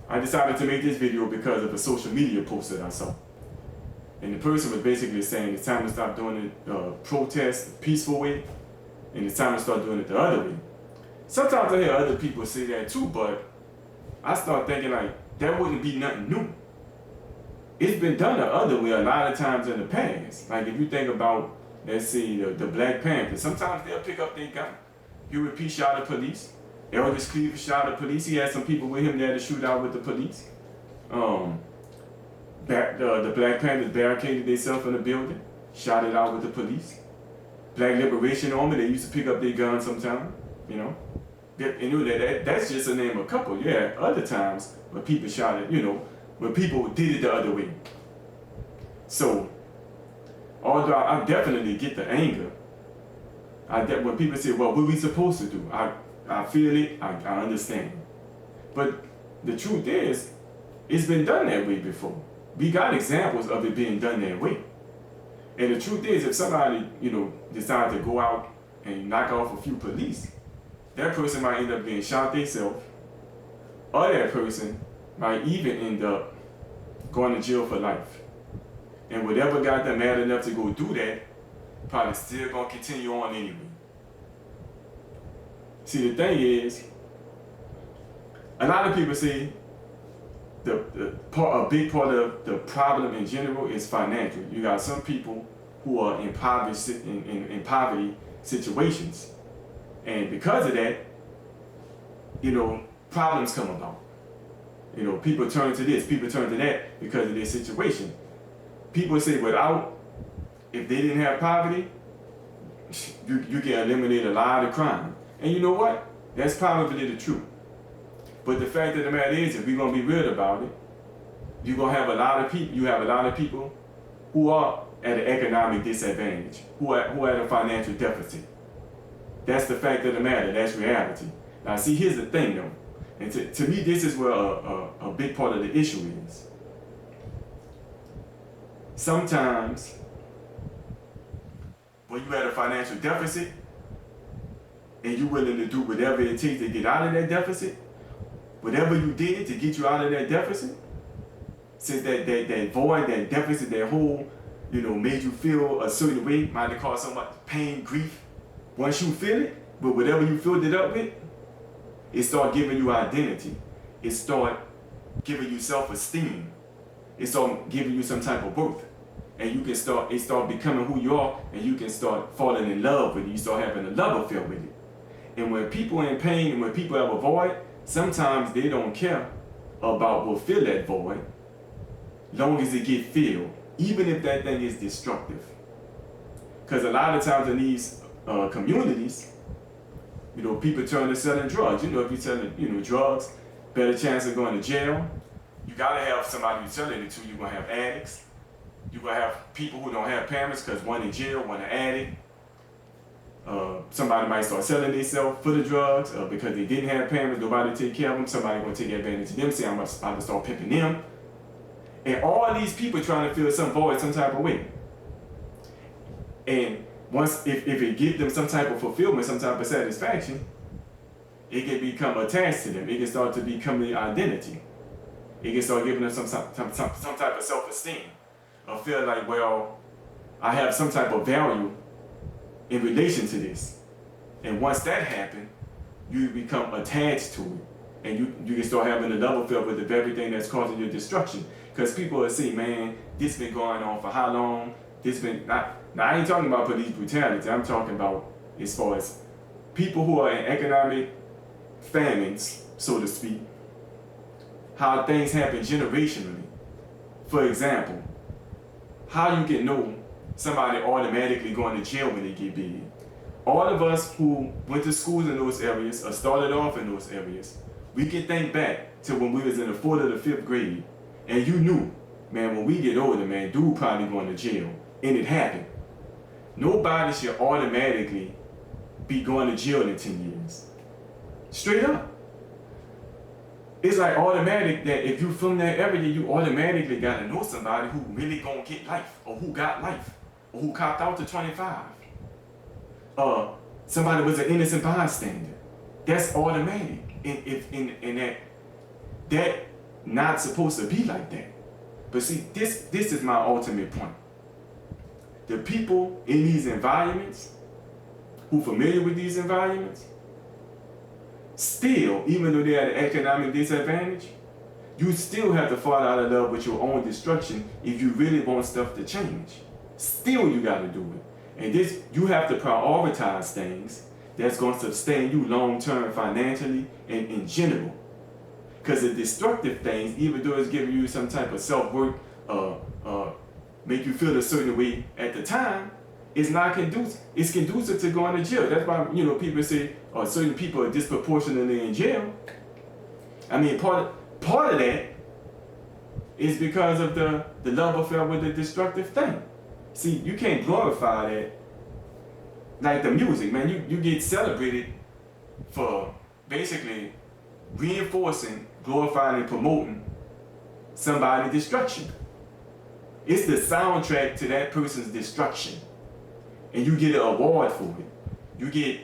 I decided to make this video because of a social media post that I saw. And the person was basically saying it's time to stop doing the protest the peaceful way, and it's time to start doing it the other way. Sometimes I hear other people say that too, but I start thinking like, that wouldn't be nothing new. It's been done the other way a lot of times in the past. Like if you think about, let's say, the Black Panthers, sometimes they'll pick up their gun. Huey P. shot at police. Eldridge Cleaver shot at police. He had some people with him there to shoot out with the police. The Black Panthers barricaded themselves in the building, shot it out with the police. Black Liberation Army, they used to pick up their guns sometimes, you know. That's just to name a couple. Yeah, other times when people shot it, when people did it the other way. So, although I definitely get the anger, when people say, well, what are we supposed to do? I feel it, I understand. But the truth is, it's been done that way before. We got examples of it being done that way. And the truth is, if somebody, decide to go out and knock off a few police, that person might end up getting shot themselves, or that person might even end up going to jail for life. And whatever got them mad enough to go do that, probably still gonna continue on anyway. See, the thing is, a lot of people say a big part of the problem in general is financial. You got some people who are in poverty situations. And because of that, problems come about. People turn to this, people turn to that because of their situation. People say if they didn't have poverty, you can eliminate a lot of crime. And you know what? That's probably the truth. But the fact of the matter is, if we're going to be real about it, you have a lot of people who are at an economic disadvantage, who are at a financial deficit. That's the fact of the matter. That's reality. Now, see, here's the thing, though. And to me, this is where a big part of the issue is. Sometimes, when you're at a financial deficit, and you're willing to do whatever it takes to get out of that deficit, whatever you did to get you out of that deficit, since that void, that deficit, that hole, made you feel a certain way, might have caused so much pain, grief. Once you feel it, but whatever you filled it up with, it start giving you identity. It start giving you self-esteem. It start giving you some type of worth. And it start becoming who you are, and you can start falling in love with it. You start having a love affair with it. And when people are in pain and when people have a void, sometimes they don't care about what fill that void, long as it get filled, even if that thing is destructive. Because a lot of times in these communities, people turn to selling drugs. If you're selling, drugs, better chance of going to jail. You gotta have somebody you're selling it to. You're gonna have addicts. You're gonna have people who don't have parents because one in jail, one an addict. Somebody might start selling themselves for the drugs because they didn't have parents, nobody take care of them. Somebody gonna take advantage of them, say I'm about to start pimping them. And all these people trying to fill some void some type of way. And once, if it gives them some type of fulfillment, some type of satisfaction, it can become attached to them. It can start to become their identity. It can start giving them some type of self-esteem. Or feel like, well, I have some type of value in relation to this. And once that happens, you become attached to it. And you can start having a love affair with everything that's causing your destruction. Because people will say, man, this been going on for how long? Now, I ain't talking about police brutality. I'm talking about as far as people who are in economic famines, so to speak, how things happen generationally. For example, how you can know somebody automatically going to jail when they get big. All of us who went to schools in those areas or started off in those areas, we can think back to when we was in the 4th or the 5th grade, and you knew, man, when we get older, man, dude probably going to jail. And it happened. Nobody should automatically be going to jail in 10 years. Straight up. It's like automatic that if you from that area, you automatically gotta know somebody who really gonna get life, or who got life, or who copped out to 25. Somebody was an innocent bystander. That's automatic. And that not supposed to be like that. But see, this is my ultimate point. The people in these environments, who familiar with these environments, still, even though they're at an economic disadvantage, you still have to fall out of love with your own destruction if you really want stuff to change. Still, you got to do it. And this, you have to prioritize things that's going to sustain you long-term financially and in general. Because the destructive things, even though it's giving you some type of self-worth, make you feel a certain way at the time, it's not conducive. It's conducive to going to jail. That's why, people say, certain people are disproportionately in jail. I mean, part of that is because of the love affair with the destructive thing. See, you can't glorify that like the music, man. You get celebrated for basically reinforcing, glorifying, and promoting somebody's destruction. It's the soundtrack to that person's destruction. And you get an award for it. You get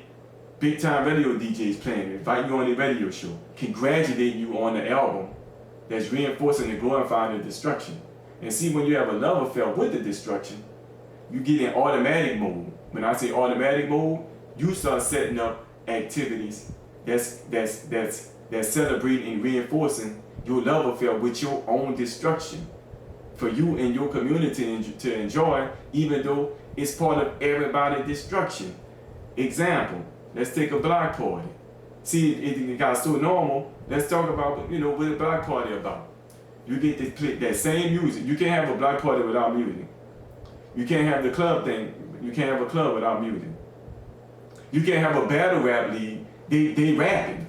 big time radio DJs playing it, invite you on their radio show, congratulate you on the album that's reinforcing and glorifying the destruction. And see, when you have a love affair with the destruction, you get in automatic mode. When I say automatic mode, you start setting up activities that's celebrating and reinforcing your love affair with your own destruction for you and your community to enjoy, even though it's part of everybody's destruction. Example, let's take a block party. See, it got so normal. Let's talk about, what a block party about. You get to play that same music. You can't have a block party without music. You can't have the club thing. You can't have a club without music. You can't have a battle rap league. They rapping.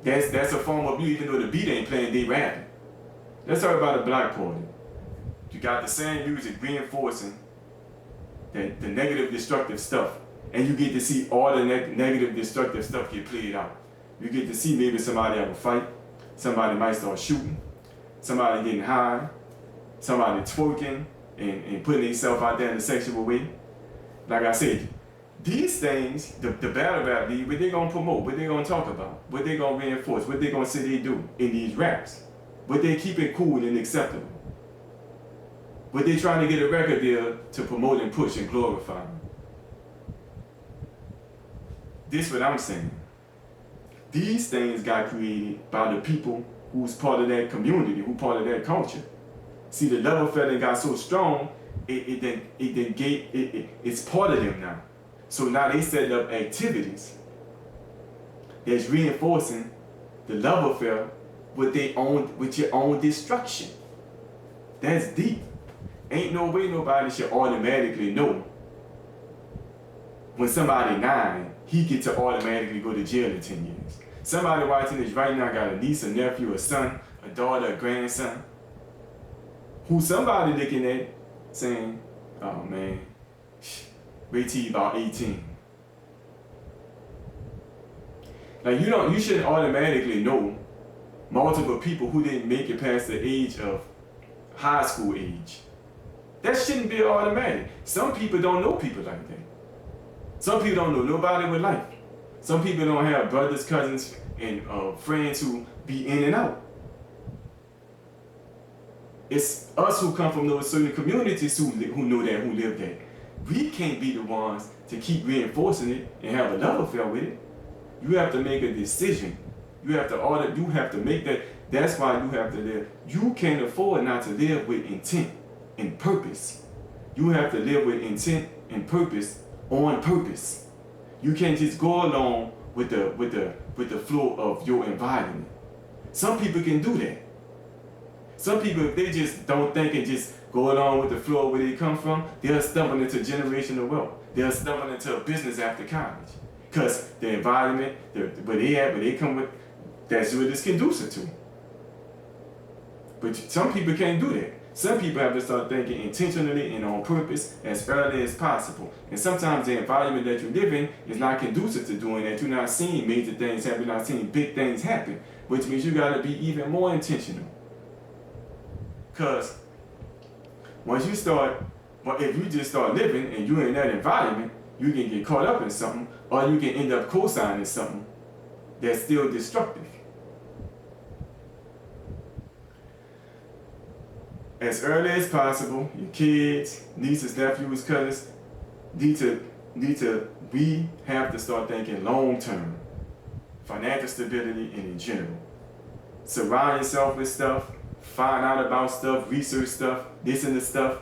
That's a form of music. Even though the beat ain't playing, they rapping. Let's talk about a block party. You got the same music reinforcing the negative, destructive stuff. And you get to see all the negative, destructive stuff get played out. You get to see maybe somebody have a fight. Somebody might start shooting. Somebody getting high. Somebody twerking and putting themselves out there in a sexual way. Like I said, these things, the battle rap league, what they gonna promote, what they gonna talk about, what they gonna reinforce, what they gonna say they do in these raps, what they keep it cool and acceptable, what they trying to get a record deal to promote and push and glorify. This what I'm saying. These things got created by the people who's part of that community, who part of that culture. See, the love affair that got so strong, it's part of them now. So now they set up activities that's reinforcing the love affair with your own destruction. That's deep. Ain't no way nobody should automatically know when somebody 9, he get to automatically go to jail in 10 years. Somebody watching this right now got a niece, a nephew, a son, a daughter, a grandson, who somebody looking at saying, oh man, wait till you about 18. Like you shouldn't automatically know multiple people who didn't make it past the age of high school age. That shouldn't be automatic. Some people don't know people like that. Some people don't know nobody with life. Some people don't have brothers, cousins, and friends who be in and out. It's us who come from those certain communities who know that, who live that. We can't be the ones to keep reinforcing it and have a love affair with it. You have to make a decision. You have to make that. That's why you have to live. You can't afford not to live with intent and purpose. You have to live with intent and purpose on purpose. You can't just go along with the flow of your environment. Some people can do that. Some people, if they just don't think and just go along with the flow of where they come from, they'll stumble into generational wealth. They'll stumble into a business after college. Because the environment, where they come with, that's what it's conducive to. But some people can't do that. Some people have to start thinking intentionally and on purpose as early as possible. And sometimes the environment that you live in is not conducive to doing that. You're not seeing major things happen, you're not seeing big things happen, which means you got to be even more intentional. Because if you just start living and you're in that environment, you can get caught up in something, or you can end up co-signing something that's still destructive. as early as possible. Your kids, nieces, nephews, cousins need to we have to start thinking long term, financial stability and in general. Surround yourself with stuff, find out about stuff, research stuff, listen to stuff,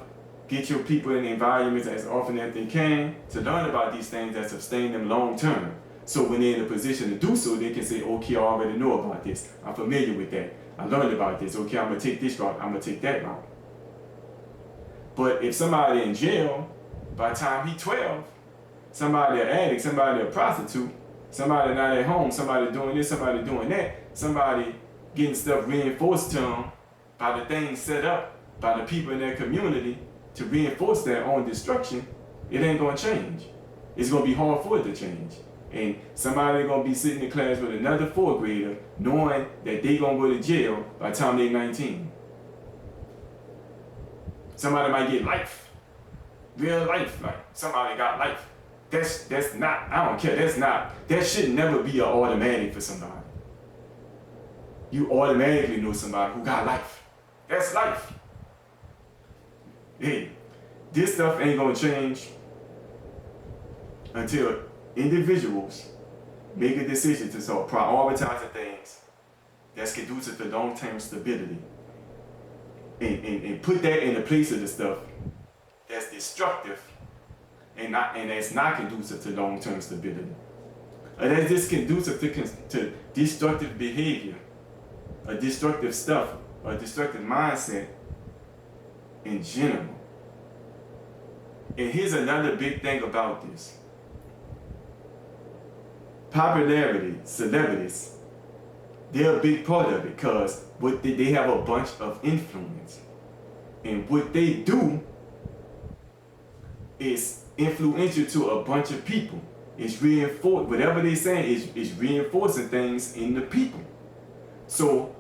get your people in environments as often as they can to learn about these things that sustain them long term. So when they're in a position to do so, they can say, okay, I already know about this. I'm familiar with that. I learned about this. Okay, I'm gonna take this route, I'm gonna take that route. But if somebody in jail, by the time he's 12, somebody an addict, somebody a prostitute, somebody not at home, somebody doing this, somebody doing that, somebody getting stuff reinforced to them by the things set up by the people in their community to reinforce their own destruction, it ain't gonna change. It's gonna be hard for it to change. And somebody gonna be sitting in class with another 4th grader knowing that they gonna go to jail by the time they're 19. Somebody might get life. Real life, like somebody got life. That's not, I don't care, that should never be an automatic for somebody. You automatically know somebody who got life. That's life. Hey, this stuff ain't gonna change until individuals make a decision to start prioritizing things that's conducive to long-term stability and put that in the place of the stuff that's destructive and that's not conducive to long-term stability. Or that's just conducive to destructive behavior, or destructive stuff, or destructive mindset in general. And here's another big thing about this. Popularity, celebrities, they're a big part of it because they have a bunch of influence. And what they do is influential to a bunch of people. It's reinforced, whatever they're saying is reinforcing things in the people. So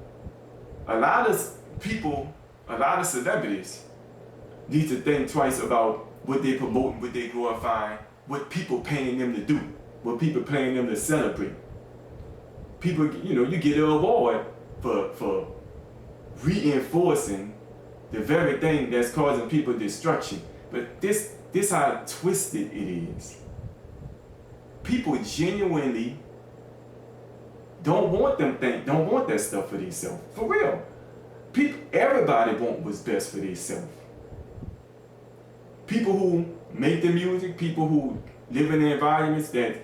a lot of people, a lot of celebrities need to think twice about what they promote, what they glorify, what people paying them to do, what people paying them to celebrate. People, you get an award for reinforcing the very thing that's causing people destruction. But this how twisted it is. People genuinely don't want that stuff for themselves. For real. Everybody want what's best for themselves. People who make the music, people who live in the environments that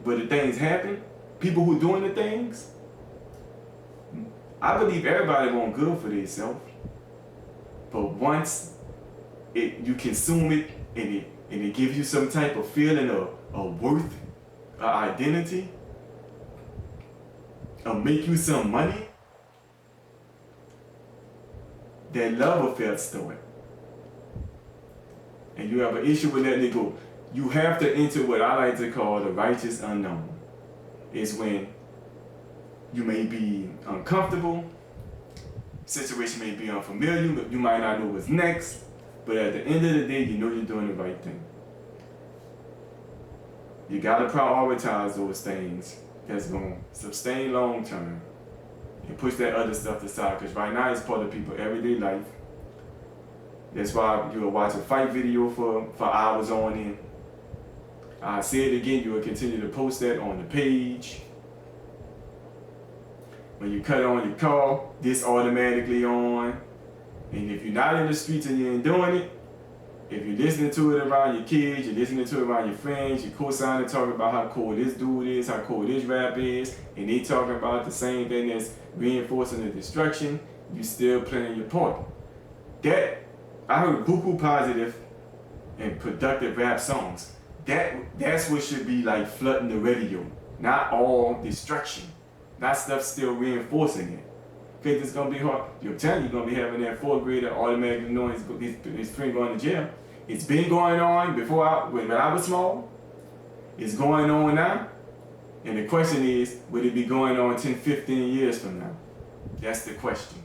where the things happen, people who doing the things, I believe everybody want good for themselves. But once you consume it and it gives you some type of feeling of worth, identity, or make you some money, that love affair starts. And you have an issue with letting it go. You have to enter what I like to call the righteous unknown. It's when you may be uncomfortable, situation may be unfamiliar, you might not know what's next, but at the end of the day, you know you're doing the right thing. You gotta prioritize those things that's gonna sustain long term and push that other stuff aside, because right now it's part of people's everyday life. That's why you will watch a fight video for hours on end. I say it again, you will continue to post that on the page. When you cut on your car, this automatically on. And if you're not in the streets and you ain't doing it, if you're listening to it around your kids, you're listening to it around your friends, you're co-signing, talking about how cool this dude is, how cool this rap is, and they talking about the same thing that's reinforcing the destruction, you still playing your part. I heard buku positive and productive rap songs. That's what should be like flooding the radio, not all destruction, not stuff still reinforcing it. Because it's gonna be hard. You're telling you're gonna be having that 4th grader automatically knowing his friend going to jail. It's been going on when I was small. It's going on now. And the question is, will it be going on 10, 15 years from now? That's the question.